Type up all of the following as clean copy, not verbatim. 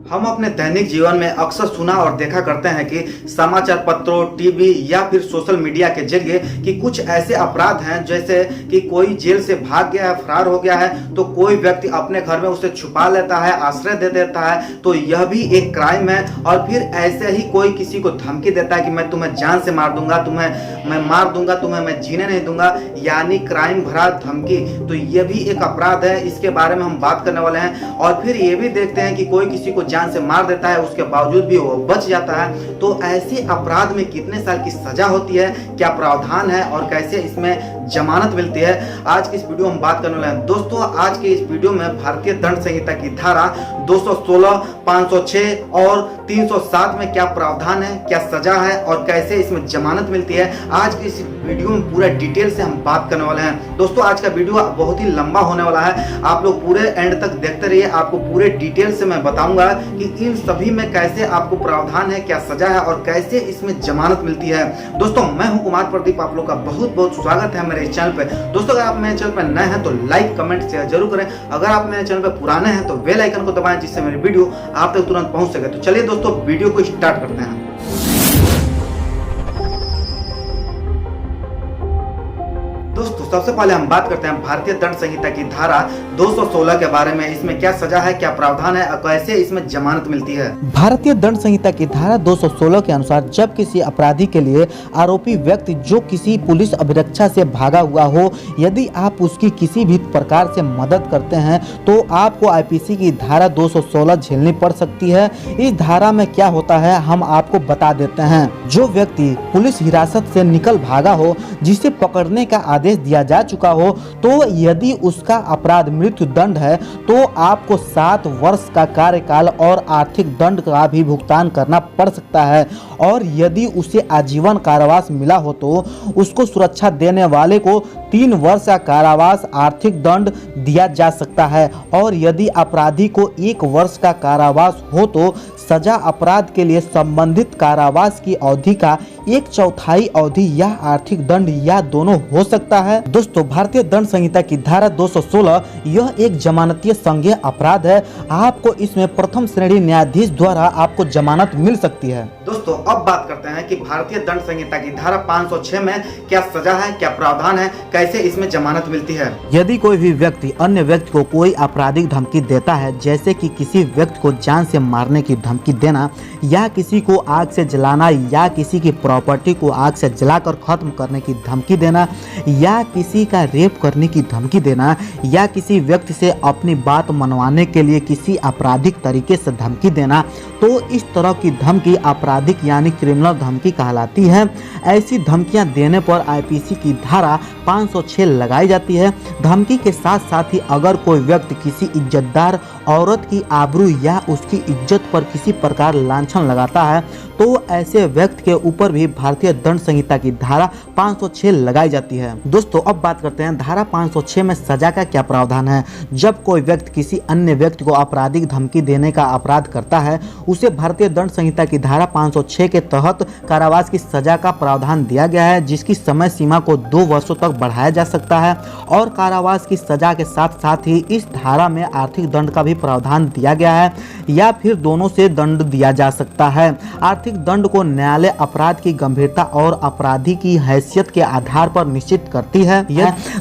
हम अपने दैनिक जीवन में अक्सर सुना और देखा करते हैं कि समाचार पत्रों, टीवी या फिर सोशल मीडिया के जरिए कि कुछ ऐसे अपराध हैं, जैसे कि कोई जेल से भाग गया है, फरार हो गया है, तो कोई व्यक्ति अपने घर में उसे छुपा लेता है, आश्रय दे देता है, तो यह भी एक क्राइम है। और फिर ऐसे ही कोई किसी को धमकी देता है कि मैं तुम्हें जान से मार दूंगा, मैं मार दूंगा, तुम्हें मैं जीने नहीं दूंगा, यानी क्राइम भरा धमकी। तो यह भी एक अपराध है, इसके बारे में हम बात करने वाले हैं। और फिर ये भी देखते हैं कि कोई किसी को जान से मार देता है, उसके बावजूद भी वो बच जाता है। तो ऐसे अपराध में कितने साल की सजा होती है, क्या प्रावधान है और कैसे इसमें जमानत मिलती है, आज की इस वीडियो में हम बात करने वाले हैं। दोस्तों, आज के इस वीडियो में भारतीय दंड संहिता की धारा 216, 506 और 307 में क्या प्रावधान है, क्या सजा है और कैसे इसमें जमानत मिलती है, आज की इस वीडियो में पूरा डिटेल से हम बात करने वाले हैं। दोस्तों, आज का वीडियो बहुत ही लंबा होने वाला है, आप लोग पूरे एंड तक देखते रहिए। आपको पूरे डिटेल से मैं बताऊंगा कि इन सभी में कैसे आपको प्रावधान है, क्या सजा है और कैसे इसमें जमानत मिलती है। दोस्तों, मैं हूं कुमार प्रदीप, आप लोग का बहुत बहुत स्वागत है मेरे चैनल पे। दोस्तों, अगर आप मेरे चैनल पर नए हैं तो लाइक, कमेंट, शेयर जरूर करें। अगर आप मेरे चैनल पर पुराने हैं तो बेल आइकन को दबाएं, जिससे मेरी वीडियो आप तक तुरंत पहुंच सके। तो चलिए दोस्तों, वीडियो को स्टार्ट करते हैं। दोस्तों, सबसे पहले हम बात करते हैं भारतीय दंड संहिता की धारा 216 के बारे में। इसमें क्या सजा है, क्या प्रावधान है और कैसे इसमें जमानत मिलती है। भारतीय दंड संहिता की धारा 216 के अनुसार जब किसी अपराधी के लिए आरोपी व्यक्ति जो किसी पुलिस अभिरक्षा से भागा हुआ हो, यदि आप उसकी किसी भी प्रकार से मदद करते हैं तो आपको आईपीसी की धारा 216 झेलनी पड़ सकती है। इस धारा में क्या होता है हम आपको बता देते हैं। जो व्यक्ति पुलिस हिरासत से निकल भागा हो, जिसे पकड़ने का आदेश दिया जा चुका हो, तो यदि उसका अपराध मृत्यु दंड है तो आपको 7 वर्ष का कार्यकाल और आर्थिक दंड का भी भुगतान करना पड़ सकता है। और यदि उसे आजीवन कारावास मिला हो तो उसको सुरक्षा देने वाले को 3 वर्ष का कारावास, आर्थिक दंड दिया जा सकता है। और यदि अपराधी को 1 वर्ष का कारावास हो तो सजा अपराध के लिए संबंधित कारावास की अवधि का 1/4 अवधि या आर्थिक दंड या दोनों हो सकता है। दोस्तों, भारतीय दंड संहिता की धारा 216 यह एक जमानतीय संज्ञेय अपराध है। आपको इसमें प्रथम श्रेणी न्यायाधीश द्वारा आपको जमानत मिल सकती है। दोस्तों, अब बात करते हैं कि भारतीय दंड संहिता की धारा 506 में क्या सजा है, क्या प्रावधान है, कैसे इसमें जमानत मिलती है। यदि कोई भी व्यक्ति अन्य व्यक्ति को कोई आपराधिक धमकी देता है, जैसे कि किसी व्यक्ति को जान से मारने की धमकी देना, या किसी को आग से जलाना, या किसी की प्रॉपर्टी को आग से जलाकर खत्म करने की धमकी देना, या किसी का रेप करने की धमकी देना, या किसी व्यक्ति से अपनी बात मनवाने के लिए किसी आपराधिक तरीके से धमकी देना, तो इस तरह की धमकी आपराधिक यानी क्रिमिनल धमकी कहलाती है। ऐसी धमकियां देने पर आईपीसी की धारा 506 लगाई जाती है। धमकी के साथ साथ ही अगर कोई व्यक्ति किसी इज्जतदार औरत की आबरू या उसकी इज्जत पर किसी प्रकार लांछन लगाता है तो ऐसे व्यक्ति के ऊपर भी भारतीय दंड संहिता की धारा 506 लगाई जाती है। दोस्तों, अब बात करते हैं धारा 506 में सजा का क्या प्रावधान है। जब कोई व्यक्ति किसी अन्य व्यक्ति को आपराधिक धमकी देने का अपराध करता है, उसे भारतीय दंड संहिता की धारा 506 के तहत कारावास की सजा का प्रावधान दिया गया है, जिसकी समय सीमा को 2 वर्षों तक बढ़ाया जा सकता है। और कारावास की सजा के साथ साथ ही इस धारा में आर्थिक दंड का भी प्रावधान दिया गया है, या फिर दोनों से दंड दिया जा सकता है। आर्थिक दंड को न्यायालय अपराध की गंभीरता और अपराधी की हैसियत के आधार पर निश्चित करती है।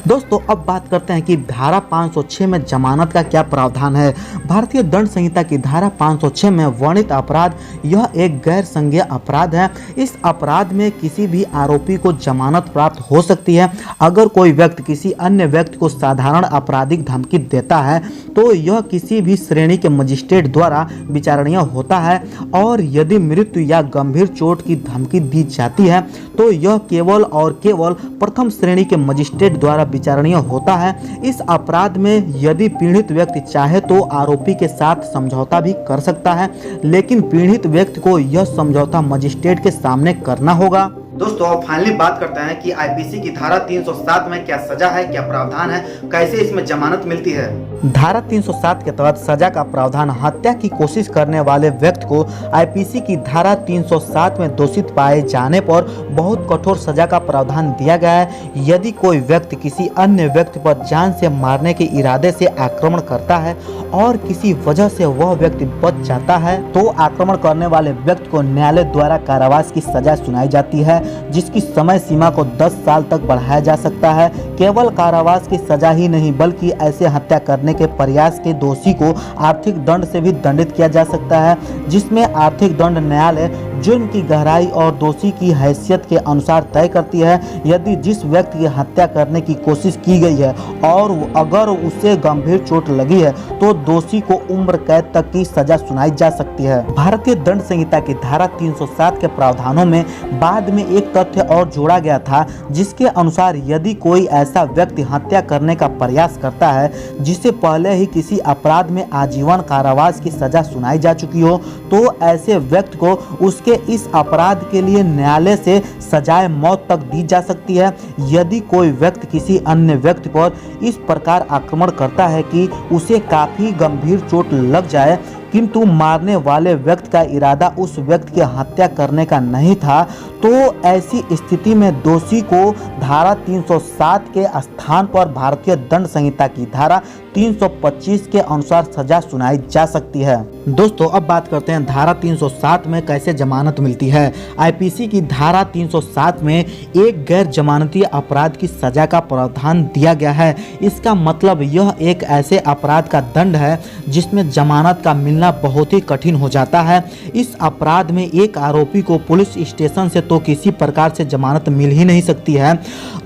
दोस्तों, अब बात करते हैं कि धारा 506 में जमानत का क्या प्रावधान है। भारतीय दंड संहिता की धारा 506 में वर्णित अपराध यह एक गैर संज्ञेय अपराध है। इस अपराध में किसी भी आरोपी को जमानत प्राप्त हो सकती है। अगर कोई व्यक्ति किसी अन्य व्यक्ति को साधारण आपराधिक धमकी देता है तो यह किसी भी श्रेणी के मजिस्ट्रेट द्वारा विचारणीय होता है। और यदि मृत्यु या गंभीर चोट की धमकी दी जाती है तो यह केवल और केवल प्रथम श्रेणी के मजिस्ट्रेट द्वारा विचारणीय होता है। इस अपराध में यदि पीड़ित व्यक्ति चाहे तो आरोपी के साथ समझौता भी कर सकता है, लेकिन पीड़ित व्यक्ति को यह समझौता मजिस्ट्रेट के सामने करना होगा। दोस्तों अब फाइनली बात करते हैं कि आईपीसी की धारा 307 में क्या सजा है, क्या प्रावधान है, कैसे इसमें जमानत मिलती है। धारा 307 के तहत सजा का प्रावधान हत्या की कोशिश करने वाले व्यक्ति को आईपीसी की धारा 307 में दोषित पाए जाने पर बहुत कठोर सजा का प्रावधान दिया गया है। यदि कोई व्यक्ति किसी अन्य व्यक्ति पर जान से मारने के इरादे से आक्रमण करता है और किसी वजह से वह व्यक्ति बच जाता है तो आक्रमण करने वाले व्यक्ति को न्यायालय द्वारा कारावास की सजा सुनाई जाती है, जिसकी समय सीमा को 10 साल तक बढ़ाया जा सकता है। केवल कारावास की सजा ही नहीं बल्कि ऐसे हत्या करने के प्रयास के दोषी को आर्थिक दंड से भी दंडित किया जा सकता है, जिसमें आर्थिक दंड न्यायालय जुर्म की गहराई और दोषी की हैसियत के अनुसार तय करती है। यदि जिस व्यक्ति की हत्या करने की कोशिश की गई है और अगर उसे गंभीर चोट लगी है तो दोषी को उम्र कैद तक की सजा सुनाई जा सकती है। भारतीय दंड संहिता की धारा 307 के प्रावधानों में बाद में एक तथ्य और जोड़ा गया था, जिसके अनुसार यदि कोई ऐसा व्यक्ति हत्या करने का प्रयास करता है जिसे पहले ही किसी अपराध में आजीवन कारावास की सजा सुनाई जा चुकी हो तो ऐसे व्यक्ति को उसके इस अपराध के लिए न्यायालय से सजाए मौत तक दी जा सकती है। यदि कोई व्यक्ति किसी अन्य व्यक्ति पर इस प्रकार आक्रमण करता है कि उसे काफी गंभीर चोट लग जाए किंतु मारने वाले व्यक्ति का इरादा उस व्यक्ति की हत्या करने का नहीं था तो ऐसी स्थिति में दोषी को धारा 307 के स्थान पर भारतीय दंड संहिता की धारा 325 के अनुसार सजा सुनाई जा सकती है। दोस्तों अब बात करते हैं धारा 307 में कैसे जमानत मिलती है। आईपीसी की धारा 307 में एक गैर जमानती अपराध की सजा का प्रावधान दिया गया है। इसका मतलब यह एक ऐसे अपराध का दंड है जिसमें जमानत का मिलना बहुत ही कठिन हो जाता है। इस अपराध में एक आरोपी को पुलिस स्टेशन से तो किसी प्रकार से जमानत मिल ही नहीं सकती है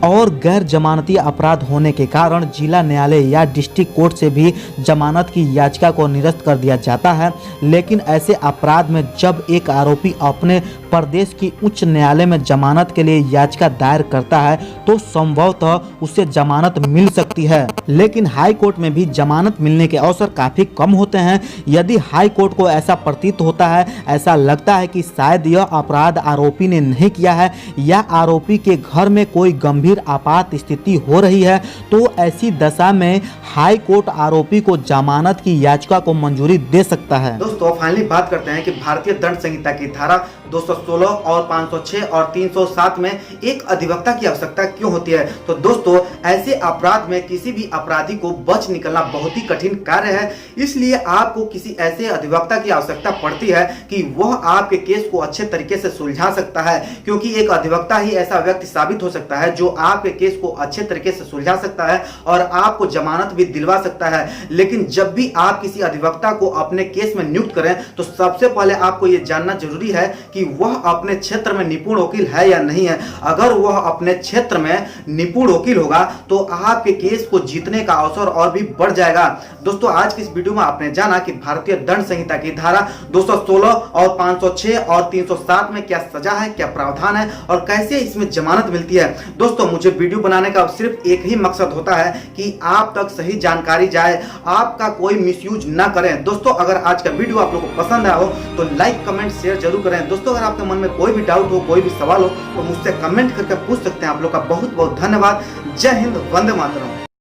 और गैर जमानती अपराध होने के कारण जिला न्यायालय या डिस्ट्रिक्ट कोर्ट से भी जमानत की याचिका को निरस्त कर दिया जाता है। लेकिन ऐसे अपराध में जब एक आरोपी अपने प्रदेश की उच्च न्यायालय में जमानत के लिए याचिका दायर करता है तो संभवतः उसे जमानत मिल सकती है, लेकिन हाई कोर्ट में भी जमानत मिलने के अवसर काफी कम होते हैं। यदि हाई कोर्ट को ऐसा प्रतीत होता है, ऐसा लगता है कि शायद यह अपराध आरोपी ने नहीं किया है या आरोपी के घर में कोई गंभीर आपात स्थिति हो रही है तो ऐसी दशा में हाई कोर्ट आरोपी को जमानत की याचिका को मंजूरी दे सकता है। दोस्तों फाइनली बात करते हैं कि भारतीय दंड संहिता की धारा 216 और 506 और 307 में एक अधिवक्ता की आवश्यकता क्यों होती है। तो दोस्तों ऐसे अपराध में किसी भी अपराधी को बच निकलना बहुत ही कठिन कार्य है, इसलिए आपको किसी ऐसे अधिवक्ता की आवश्यकता पड़ती है कि वह आपके केस को अच्छे तरीके से सुलझा सकता है, क्योंकि एक अधिवक्ता ही ऐसा व्यक्ति साबित हो सकता है जो आपके केस को अच्छे तरीके से सुलझा सकता है और आपको जमानत भी दिलवा सकता है। लेकिन जब भी आप किसी अधिवक्ता को अपने केस में नियुक्त करें तो सबसे पहले आपको यह जानना जरूरी है कि वह अपने क्षेत्र में निपुण वकील है या नहीं है। अगर वह अपने क्षेत्र में निपुण वकील होगा तो आपके केस को जीतने का अवसर और भी बढ़ जाएगा। दोस्तों आज की इस वीडियो में आपने जाना कि भारतीय दंड संहिता की धारा 216 और 506 और 307 में क्या सजा है, क्या प्रावधान है और कैसे इसमें जमानत मिलती है। दोस्तों मुझे वीडियो बनाने का सिर्फ एक ही मकसद होता है कि आप तक सही जानकारी जाए, आपका कोई मिसयूज ना करें। दोस्तों अगर आज का वीडियो आप लोगों को पसंद आया हो तो लाइक कमेंट शेयर जरूर करें। दोस्तों अगर आपके मन में कोई भी डाउट हो, कोई भी सवाल हो तो मुझसे कमेंट करके पूछ सकते हैं। आप लोग का बहुत बहुत धन्यवाद। जय हिंद, वंदे मातरम।